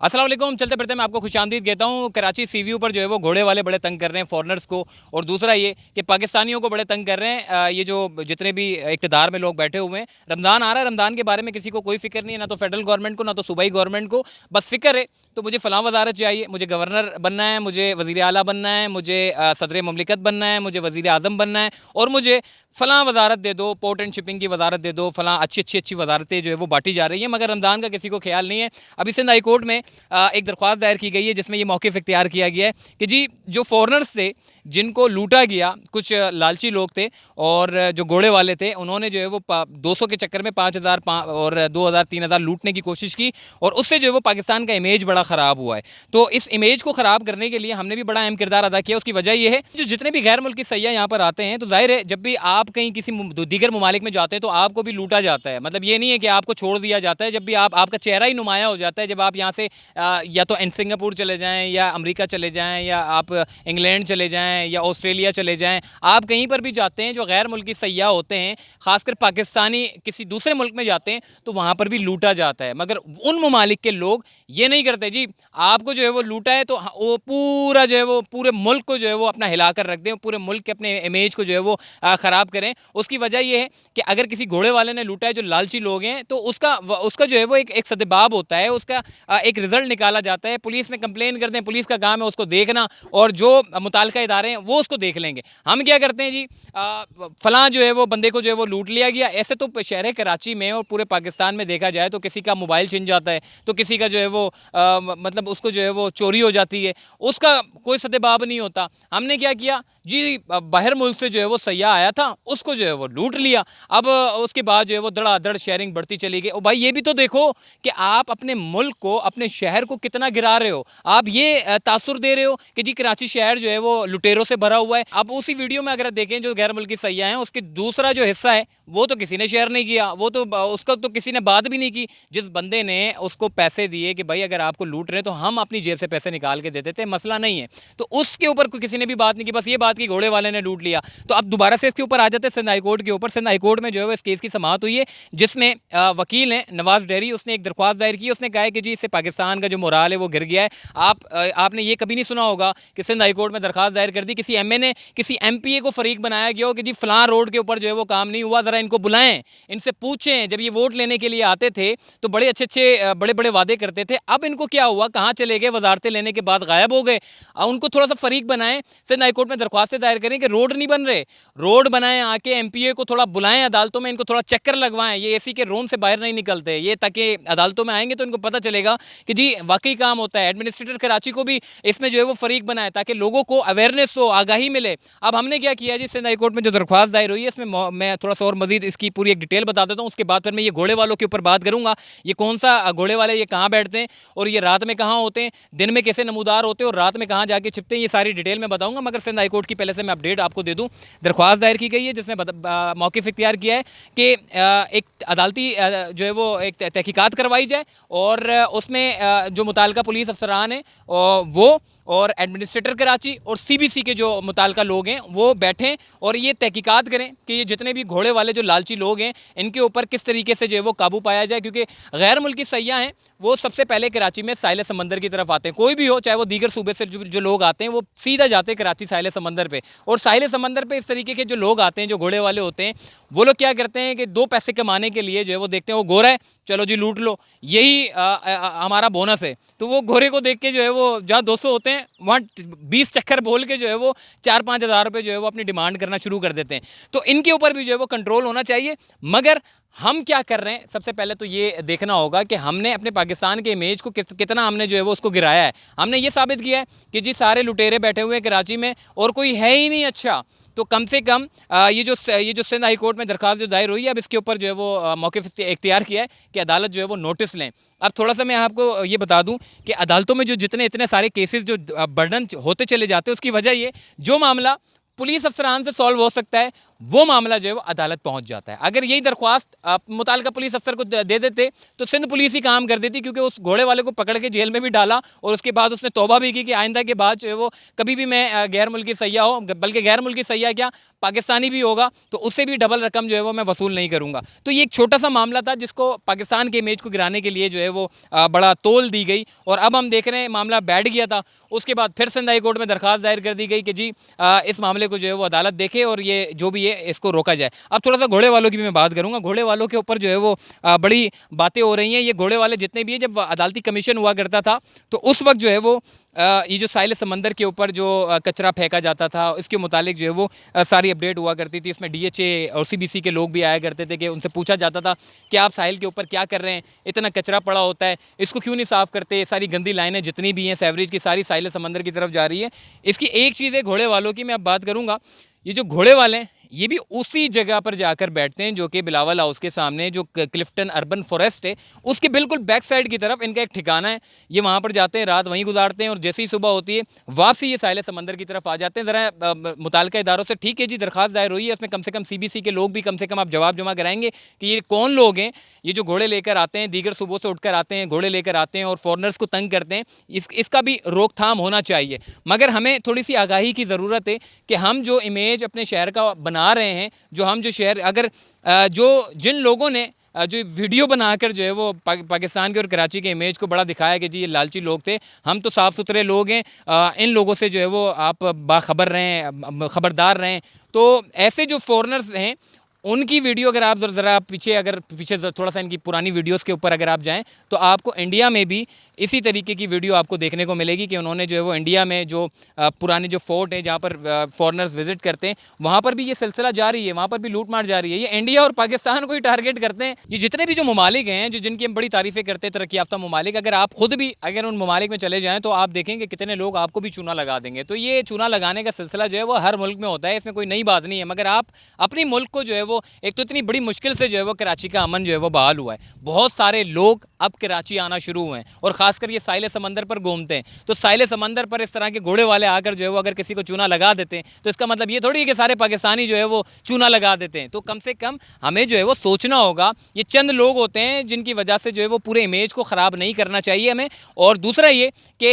अस्सलाम वालेकुम। चलते फिरते मैं आपको खुशामदीद कहता हूँ। कराची सीव्यू पर जो है वो घोड़े वाले बड़े तंग कर रहे हैं फॉरनर्स को, और दूसरा ये कि पाकिस्तानियों को बड़े तंग कर रहे हैं। ये जो जितने भी इक़्तिदार में लोग बैठे हुए हैं, रमज़ान आ रहा है, रमज़ान के बारे में किसी को कोई फिक्र नहीं है, ना तो फेडरल गवर्नमेंट को ना तो सूबाई गवर्नमेंट को। बस फिक्र है तो मुझे फ़लाँ वजारत चाहिए, मुझे गवर्नर बनना है, मुझे वज़ीर आला बनना है, मुझे सदर ममलिकत बनना है, मुझे वज़ीर आज़म बनना है, और मुझे फ़लाँ वजारत दे दो, पोर्ट एंड शिपिंग की वजारत दे दो। फ़लाँ अच्छी वजारतें जो है वो बांटी जा रही हैं, मगर रमज़ान का किसी को ख्याल नहीं है। अभी सिंध हाई कोर्ट में एक दरख्वास्त दायर की गई है जिसमें ये मौक़िफ़ इख्तियार किया गया है कि जी जो फॉरनर्स थे जिनको लूटा गया, कुछ लालची लोग थे और जो घोड़े वाले थे, उन्होंने जो है वो 200 के चक्कर में 5,000 और 2,000 3,000 लूटने की कोशिश की, और उससे जो है वो पाकिस्तान का इमेज बड़ा ख़राब हुआ है। तो इस इमेज को ख़राब करने के लिए हमने भी बड़ा अहम किरदार अदा किया। उसकी वजह यह है जो जितने भी गैर मुल्की सयाह यहाँ पर आते हैं, तो ज़ाहिर है जब भी आप कहीं किसी दीगर ममालिक में जाते हैं तो आपको भी लूटा जाता है। मतलब ये नहीं है कि आपको छोड़ दिया जाता है, जब भी आपका चेहरा ही नुमाया हो जाता है। जब आप यहाँ से या तो सिंगापुर चले जाएँ, या अमेरिका चले जाएँ, या आप इंग्लैंड चले जाएँ, या ऑस्ट्रेलिया चले जाएँ, आप कहीं पर भी जाते हैं जो गैर मुल्की सयाह होते हैं, ख़ासकर पाकिस्तानी किसी दूसरे मुल्क में जाते हैं, तो वहाँ पर भी लूटा जाता है। मगर उन ममालिक के लोग ये नहीं करते जी, आपको जो है वो लूटा है तो वो पूरा जो है वो पूरे मुल्क को जो है वो अपना हिला कर रख दें, पूरे मुल्क के अपने इमेज को जो है वो ख़राब करें। उसकी वजह ये है कि अगर किसी घोड़े वाले ने लूटा है, जो लालची लोग हैं, तो उसका जो है वो एक सदबाब होता है, उसका एक रिजल्ट निकाला जाता है। पुलिस में कंप्लेन करते हैं, पुलिस का काम है उसको देखना, और जो मुताल्लिका इदारे हैं वो उसको देख लेंगे। हम क्या करते हैं जी, फलां जो है वो बंदे को जो है वो लूट लिया गया। ऐसे तो शहर कराची में और पूरे पाकिस्तान में देखा जाए तो किसी का मोबाइल छिन जाता है, तो किसी का जो है वो मतलब उसको जो है वो चोरी हो जाती है, उसका कोई सदबाब नहीं होता। हमने क्या किया जी, बाहर मुल्क से जो है वो सयाह आया था, उसको जो है वो लूट लिया। अब उसके बाद जो है वो धड़ाधड़ शेयरिंग बढ़ती चली गई। और भाई ये भी तो देखो कि आप अपने मुल्क को, अपने शहर को कितना गिरा रहे हो। आप ये तासुर दे रहे हो कि जी कराची शहर जो है वो लुटेरों से भरा हुआ है। अब उसी वीडियो में अगर देखें जो गैर मुल्की सयाह हैं, उसके दूसरा जो हिस्सा है वो तो किसी ने शेयर नहीं किया, वो तो उसका तो किसी ने बात भी नहीं की। जिस बंदे ने उसको पैसे दिए कि भाई अगर आपको लूट रहे हैं तो हम अपनी जेब से पैसे निकाल के देते थे, मसला नहीं है, तो उसके ऊपर किसी ने भी बात नहीं की। बस ये बात की घोड़े वाले ने लूट लिया। तो अब दोबारा से इसके ऊपर आ जाते हैं सिंध हाई कोर्ट के ऊपर। सिंध हाई कोर्ट में जो है इस केस की समाअत हुई है, जिसमें वकील हैं नवाज डेरी, उसने एक दरख्वास्त दायर की। उसने कहा है कि जी इससे पाकिस्तान का जो मोराल है वो गिर गया है। आपने ये कभी नहीं सुना होगा कि सिंध हाई कोर्ट में दरख्वास्त दायर कर दी, किसी एमए ने किसी एमपीए को फरीक बनाया गया हो कि जी फलां रोड के ऊपर जो है वो काम नहीं हुआ, ज़रा इनको बुलाएं, इनसे पूछें। जब ये वोट लेने के लिए आते थे तो बड़े अच्छे बड़े बड़े वादे करते थे, अब इनको क्या हुआ, कहाँ चले गए, वजारतें लेने के बाद गायब हो गए। उनको थोड़ा सा फरीक बनाएं। सिंध हाई कोर्ट में दरख्वास्तें दायर करें कि रोड नहीं बन रहे, रोड बनाएं, आके एमपीए को थोड़ा बुलाएं अदालतों में, इनको थोड़ा चक्कर लगवाएं, ये एसी के रूम से बाहर नहीं निकलते ये, ताकि अदालतों में आएंगे तो इनको पता चलेगा कि जी वाकई काम होता है। एडमिनिस्ट्रेटर कराची को भी इसमें जो है वो फरीक बनाए ताकि लोगों को अवेयरनेस हो, आगाही मिले। अब हमने क्या किया जी, सिंध हाई कोर्ट में जो दरख्वास्त दायर हुई है इसमें मैं थोड़ा सा और मजीद इसकी पूरी एक डिटेल बता देता हूँ, उसके बाद फिर मैं ये घोड़े वालों के ऊपर बात करूँगा। ये कौन सा घोड़े वाले, ये कहाँ बैठते हैं, और ये रात में कहाँ होते हैं, दिन में कैसे नमूदार होते हैं, और रात में कहाँ जाके छिपते हैं, ये सारी डिटेल में बताऊँगा। मगर सिंध हाई कोर्ट की पहले से मैं अपडेट आपको दे दूँ। दरख्वास्त दायर की गई है जिसमें मौक़िफ़ इख्तियार किया है कि एक अदालती जो है वो एक तहकीकात करवाई जाए, और उसमें जो मुताल्लिका पुलिस अफसरान हैं वो और एडमिनिस्ट्रेटर कराची और सीबीसी के जो मुताल्लिका लोग हैं वो बैठें और ये तहकीकात करें कि ये जितने भी घोड़े वाले जो लालची लोग हैं इनके ऊपर किस तरीके से जो है वो काबू पाया जाए। क्योंकि गैर मुल्की सयाह हैं वो सबसे पहले कराची में साहिल समंदर की तरफ आते हैं, कोई भी हो, चाहे वो दीगर सूबे से जो लोग आते हैं वो सीधा जाते हैं कराची साहिल समंदर पे। और साहिल समंदर पे इस तरीके के जो लोग आते हैं, जो घोड़े वाले होते हैं, वो लोग क्या करते हैं कि 2 पैसे कमाने के लिए जो है वो देखते हैं वो गोरा है, चलो जी लूट लो, यही हमारा बोनस है। तो वो घोड़े को देख के जो है वो जहाँ 200 होते हैं वहाँ 20 चक्कर बोल के जो है वो 4-5 हज़ार रुपये जो है वो अपनी डिमांड करना शुरू कर देते हैं। तो इनके ऊपर भी जो है वो कंट्रोल होना चाहिए। मगर हम क्या कर रहे हैं, सबसे पहले तो ये देखना होगा कि हमने अपने पाकिस्तान के इमेज को कितना हमने जो है वो उसको गिराया है। हमने ये साबित किया है कि जी सारे लुटेरे बैठे हुए हैं कराची में और कोई है ही नहीं अच्छा। तो कम से कम ये जो सिंध हाई कोर्ट में दरख्वास्त जो दायर हुई है, अब इसके ऊपर जो है वो मौक़िफ़ इख्तियार किया है कि अदालत जो है वो नोटिस लें। अब थोड़ा सा मैं आपको ये बता दूं कि अदालतों में जो इतने सारे केसेस जो बर्डन होते चले जाते हैं, उसकी वजह ये, जो मामला पुलिस अफसरान से सॉल्व हो सकता है वो मामला जो है वो अदालत पहुंच जाता है। अगर यही दरख्वास्त आप मुताल्लिका पुलिस अफसर को दे देते तो सिंध पुलिस ही काम कर देती, क्योंकि उस घोड़े वाले को पकड़ के जेल में भी डाला और उसके बाद उसने तौबा भी की कि आइंदा के बाद जो है वो कभी भी मैं गैर मुल्की सयाह हो, बल्कि गैर मुल्की सयाह क्या पाकिस्तानी भी होगा तो उससे भी डबल रकम जो है वो मैं वसूल नहीं करूँगा। तो ये एक छोटा सा मामला था जिसको पाकिस्तान के इमेज को गिराने के लिए जो है वो बड़ा तोल दी गई, और अब हम देख रहे हैं मामला बैठ गया था। उसके बाद फिर सिंध हाई कोर्ट में दरखास्त दायर कर दी गई कि जी इस मामले को जो है वो अदालत देखे और ये जो भी है इसको रोका जाए। अब थोड़ा सा घोड़े वालों की भी मैं बात करूँगा। घोड़े वालों के ऊपर जो है वो बड़ी बातें हो रही हैं। ये घोड़े वाले जितने भी हैं, जब अदालती कमीशन हुआ करता था तो उस वक्त जो है वो ये जो साहिल समंदर के ऊपर जो कचरा फेंका जाता था इसके मुतालिक जो है वो सारी अपडेट हुआ करती थी। इसमें DHA और CBC के लोग भी आया करते थे कि उनसे पूछा जाता था कि आप साहिल के ऊपर क्या कर रहे हैं, इतना कचरा पड़ा होता है, इसको क्यों नहीं साफ़ करते, सारी गंदी लाइनें जितनी भी हैं सेवरेज की सारी साहिल समंदर की तरफ जा रही है। इसकी एक चीज़ है घोड़े वालों की, मैं अब बात करूँगा। ये जो घोड़े वाले हैं ये भी उसी जगह पर जाकर बैठते हैं जो कि बिलावल हाउस के सामने जो क्लिफ्टन अर्बन फॉरेस्ट है उसके बिल्कुल बैक साइड की तरफ इनका एक ठिकाना है। ये वहाँ पर जाते हैं, रात वहीं गुजारते हैं और जैसे ही सुबह होती है वापसी ये साहिल समंदर की तरफ आ जाते हैं। ज़रा मुताल्लिका इदारों से ठीक है जी दरख्वास्त दायर हुई है, उसमें कम से कम CBC के लोग भी कम से कम आप जवाब जमा कराएंगे कि ये कौन लोग हैं, ये जो घोड़े लेकर आते हैं, दीगर सुबह से उठकर आते हैं, घोड़े लेकर आते हैं और फॉरनर्स को तंग करते हैं, इसका भी रोकथाम होना चाहिए। मगर हमें थोड़ी सी आगाही की ज़रूरत है कि हम जो इमेज अपने शहर का बना रहे हैं, जो हम जो शहर अगर जो जिन लोगों ने जो वीडियो बनाकर जो है वो पाकिस्तान के और कराची के इमेज को बड़ा दिखाया कि जी ये लालची लोग थे, हम तो साफ़ सुथरे लोग हैं, इन लोगों से जो है वो आप बाखबर रहें, ख़बरदार रहें। तो ऐसे जो फॉरनर्स हैं उनकी वीडियो अगर आप ज़रा पीछे थोड़ा सा इनकी पुरानी वीडियोस के ऊपर अगर आप जाएं तो आपको इंडिया में भी इसी तरीके की वीडियो आपको देखने को मिलेगी कि उन्होंने जो है वो इंडिया में जो पुराने जो फोर्ट हैं जहाँ पर फॉरेनर्स विजिट करते हैं वहाँ पर भी ये सिलसिला जारी है, वहाँ पर भी लूट मार जारी है। ये इंडिया और पाकिस्तान को ही टारगेट करते हैं। ये जितने भी जो ममालिक हैं जो जिनकी हम बड़ी तारीफ़ें करते हैं तरक्की याफ्ता ममालिक, अगर आप खुद भी अगर उन ममालिक में चले जाएँ तो आप देखेंगे कितने लोग आपको भी चूना लगा देंगे। तो ये चूना लगाने का सिलसिला जो है वो हर मुल्क में होता है, इसमें कोई नई बात नहीं है। मगर आप अपनी मुल्क को जो है वो एक तो इतनी बड़ी मुश्किल से जो है वो कराची का अमन जो है वो बहाल हुआ है, बहुत सारे लोग अब कराची आना शुरू हुए हैं और ख़ासकर ये साहिल समंदर पर घूमते हैं। तो साहिल समंदर पर इस तरह के घोड़े वाले आकर जो है वो अगर किसी को चूना लगा देते हैं तो इसका मतलब ये थोड़ी है कि सारे पाकिस्तानी जो है वो चूना लगा देते हैं। तो कम से कम हमें जो है वो सोचना होगा, ये चंद लोग होते हैं जिनकी वजह से जो है वो पूरे इमेज को ख़राब नहीं करना चाहिए हमें। और दूसरा ये कि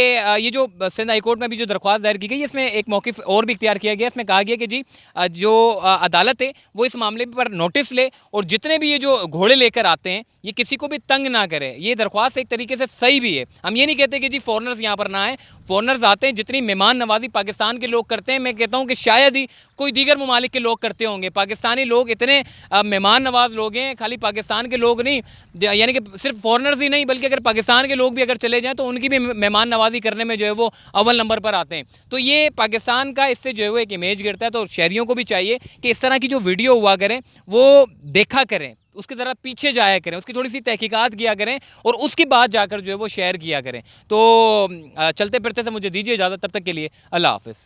ये जो सिंध हाई कोर्ट में भी जो दरख्वास्त दायर की गई इसमें एक मौक़िफ़ और भी इख्तियार किया गया। इसमें कहा गया कि जी जो अदालत है वो इस मामले पर नोटिस ले और जितने भी ये जो घोड़े लेकर आते हैं ये किसी को भी तंग ना करे। ये दरख्वास्त एक तरीके से सही भी है। हम ये नहीं कहते कि जी फॉरनर्स यहाँ पर ना आए, फॉरनर्स आते हैं, जितनी मेहमान नवाजी पाकिस्तान के लोग करते हैं मैं कहता हूँ कि शायद ही कोई दीगर ममालिक के लोग करते होंगे। पाकिस्तानी लोग इतने मेहमान नवाज लोग हैं, खाली पाकिस्तान के लोग नहीं, यानी कि सिर्फ फॉरनर्स ही नहीं बल्कि अगर पाकिस्तान के लोग भी अगर चले जाएँ तो उनकी भी मेहमान नवाजी करने में जो है वो अव्वल नंबर पर आते हैं। तो ये पाकिस्तान का इससे जो है वो एक इमेज गिरता है। तो शहरियों को भी चाहिए कि इस तरह की जो वीडियो हुआ करें वो देखा करें, उसकी तरह पीछे जाया करें, उसकी थोड़ी सी तहकीकात किया करें और उसके बाद जाकर जो है वो शेयर किया करें। तो चलते फिरते से मुझे दीजिए इजाज़त, तब तक के लिए अल्लाह हाफ़िज़।